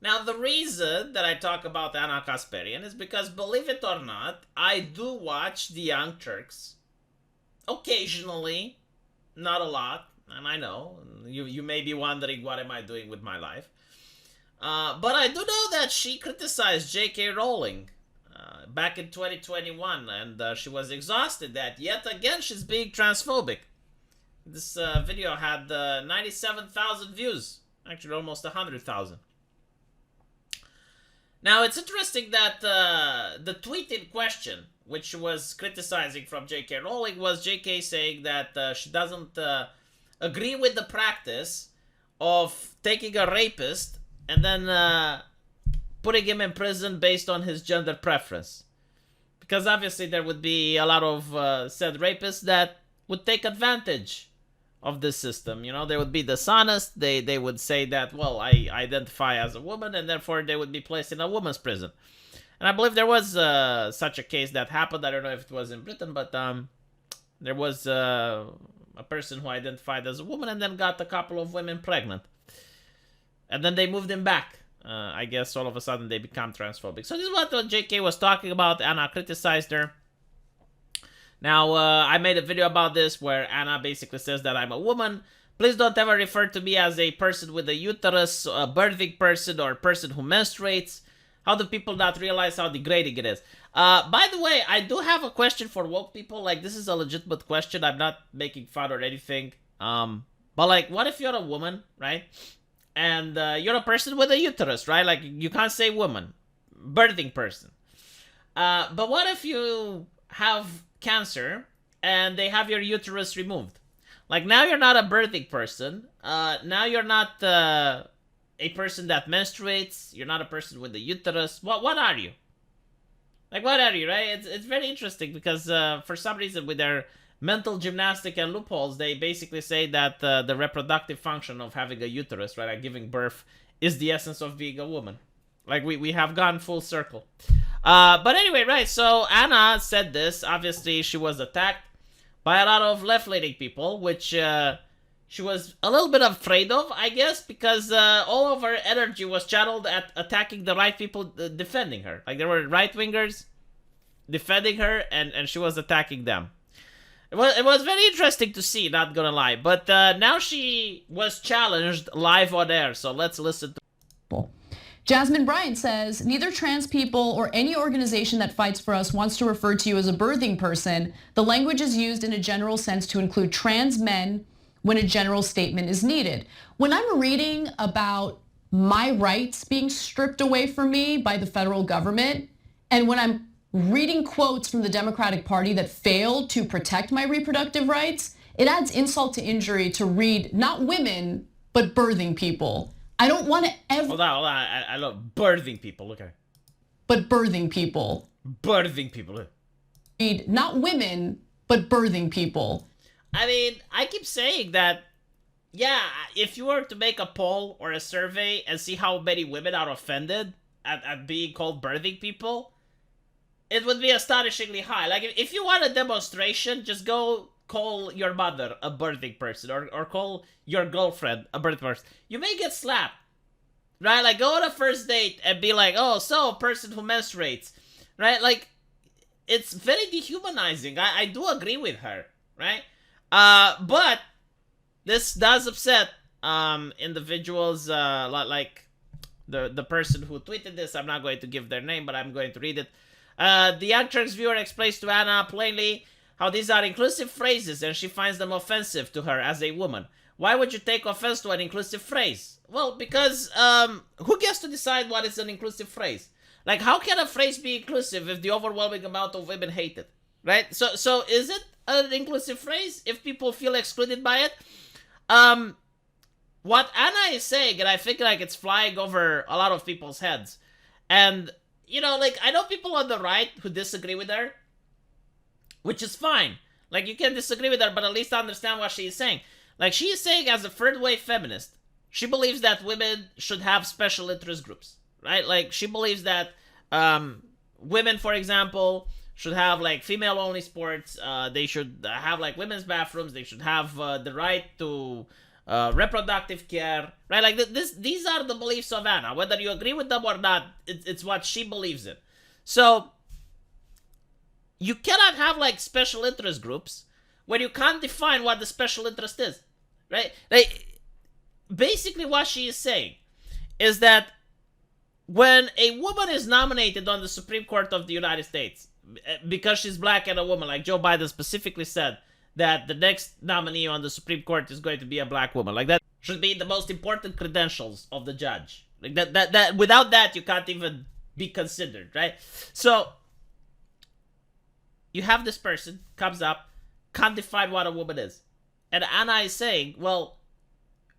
Now, the reason that I talk about Anna Kasparian is because, believe it or not, I do watch The Young Turks occasionally, not a lot, and I know you may be wondering what am I doing with my life. But I do know that she criticized J.K. Rowling back in 2021, and she was exhausted that yet again she's being transphobic. This video had 97,000 views, actually almost 100,000. Now it's interesting that the tweet in question, which was criticizing from J.K. Rowling, was J.K. saying that she doesn't agree with the practice of taking a rapist and then putting him in prison based on his gender preference. Because obviously there would be a lot of said rapists that would take advantage of this system. You know, they would be dishonest. They would say that, well, I identify as a woman, and therefore they would be placed in a woman's prison. And I believe there was such a case that happened. I don't know if it was in Britain, but there was a person who identified as a woman and then got a couple of women pregnant. And then they moved him back. I guess all of a sudden they become transphobic. So this is what JK was talking about. Anna criticized her. Now, I made a video about this where Anna basically says that I'm a woman. Please don't ever refer to me as a person with a uterus, a birthing person, or a person who menstruates. How do people not realize how degrading it is? By the way, I do have a question for woke people. Like, this is a legitimate question. I'm not making fun or anything. But like, what if you're a woman, right? And you're a person with a uterus, right? Like, you can't say woman. Birthing person. But what if you have cancer and they have your uterus removed? Like, now you're not a birthing person. Now you're not a person that menstruates. You're not a person with a uterus. What are you? Like, what are you, right? It's very interesting because for some reason with their mental gymnastic and loopholes, they basically say that the reproductive function of having a uterus, right, like giving birth, is the essence of being a woman. Like, we have gone full circle. But anyway, right, so Anna said this. Obviously, she was attacked by a lot of left-leaning people, which she was a little bit afraid of, I guess, because all of her energy was channeled at attacking the right people defending her. Like, there were right-wingers defending her, and she was attacking them. It was very interesting to see, not gonna lie. But now she was challenged live on air, so let's listen to. Jasmine Bryant says, neither trans people or any organization that fights for us wants to refer to you as a birthing person. The language is used in a general sense to include trans men when a general statement is needed. When I'm reading about my rights being stripped away from me by the federal government, and when I'm reading quotes from the Democratic Party that failed to protect my reproductive rights, it adds insult to injury to read not women, but birthing people. I don't want to ever. Hold on. I love birthing people. Look at it. But birthing people. Birthing people. Look. Read not women, but birthing people. I mean, I keep saying that, yeah, if you were to make a poll or a survey and see how many women are offended at being called birthing people, it would be astonishingly high. Like, if you want a demonstration, just go call your mother a birthing person, or call your girlfriend a birthing person. You may get slapped, right? Like, go on a first date and be like, oh, so, a person who menstruates, right? Like, it's very dehumanizing. I do agree with her, right? But this does upset individuals, like the person who tweeted this. I'm not going to give their name, but I'm going to read it. The Antrax viewer explains to Anna plainly how these are inclusive phrases and she finds them offensive to her as a woman. Why would you take offense to an inclusive phrase? Well, because who gets to decide what is an inclusive phrase? Like, how can a phrase be inclusive if the overwhelming amount of women hate it? Right? So is it an inclusive phrase if people feel excluded by it? What Anna is saying, and I think like it's flying over a lot of people's heads, and you know, like, I know people on the right who disagree with her, which is fine. Like, you can disagree with her, but at least understand what she is saying. Like, she is saying, as a third wave feminist, she believes that women should have special interest groups, right? Like, she believes that women, for example, should have like female only sports. They should have like women's bathrooms. They should have the right to reproductive care, right? Like these are the beliefs of Anna. Whether you agree with them or not, it's what she believes in. So you cannot have like special interest groups when you can't define what the special interest is, right? Like, basically what she is saying is that when a woman is nominated on the Supreme Court of the United States because she's black and a woman, like Joe Biden specifically said that the next nominee on the Supreme Court is going to be a black woman, like that should be the most important credentials of the judge. Like that without that you can't even be considered, right? So you have this person comes up, can't define what a woman is. And Anna is saying, well,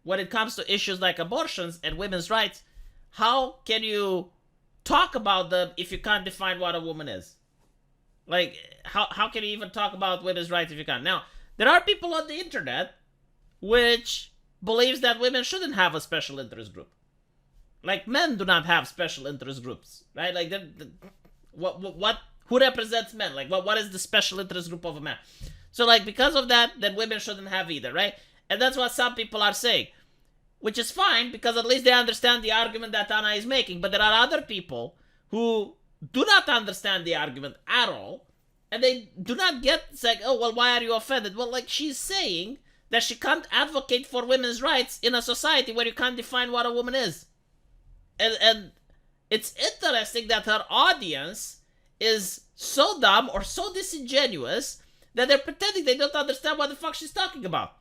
when it comes to issues like abortions and women's rights, how can you talk about them if you can't define what a woman is? Like, how can you even talk about women's rights if you can't? Now, there are people on the internet which believes that women shouldn't have a special interest group. Like, men do not have special interest groups, right? Like, who represents men? Like, what is the special interest group of a man? So, like, because of that, then women shouldn't have either, right? And that's what some people are saying, which is fine because at least they understand the argument that Anna is making. But there are other people who do not understand the argument at all, and they do not get, it's like, oh, well, why are you offended? Well, like, she's saying that she can't advocate for women's rights in a society where you can't define what a woman is. And it's interesting that her audience is so dumb or so disingenuous that they're pretending they don't understand what the fuck she's talking about.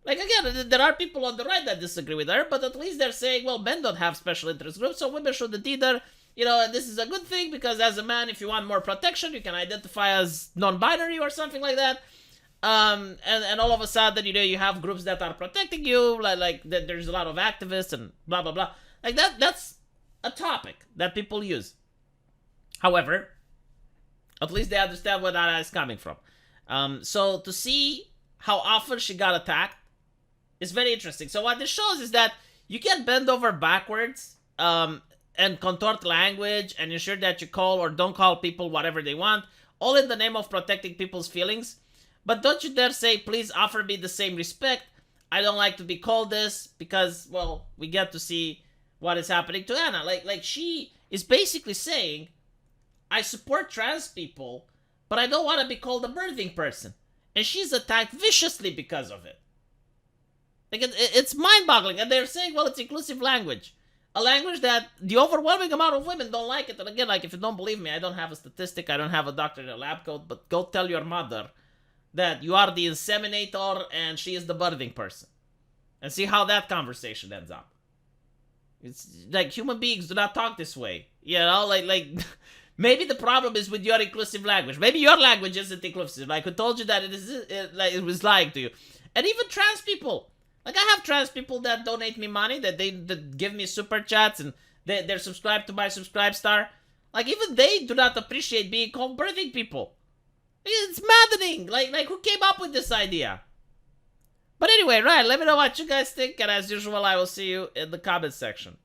Like, again, there are people on the right that disagree with her, but at least they're saying, well, men don't have special interest groups, so women shouldn't either. You know, and this is a good thing because as a man, if you want more protection, you can identify as non-binary or something like that. And all of a sudden, you know, you have groups that are protecting you, like there's a lot of activists and blah, blah, blah. Like, that's a topic that people use. However, at least they understand where that is coming from. So to see how often she got attacked is very interesting. So what this shows is that you can bend over backwards and contort language and ensure that you call or don't call people whatever they want, all in the name of protecting people's feelings. But don't you dare say, please offer me the same respect. I don't like to be called this because, well, we get to see what is happening to Anna. Like she is basically saying, I support trans people, but I don't want to be called a birthing person. And she's attacked viciously because of it. Like, it's mind-boggling. And they're saying, well, it's inclusive language. A language that the overwhelming amount of women don't like it. And again, like, if you don't believe me, I don't have a statistic, I don't have a doctor in a lab coat, but go tell your mother that you are the inseminator and she is the birthing person. And see how that conversation ends up. It's like, human beings do not talk this way. You know, like maybe the problem is with your inclusive language. Maybe your language isn't inclusive. Like, who told you that it was lying to you? And even trans people. Like, I have trans people that donate me money, that give me super chats, and they're subscribed to my Subscribestar. Like, even they do not appreciate being called birthing people. It's maddening. Like who came up with this idea? But anyway, right, let me know what you guys think, and as usual, I will see you in the comment section.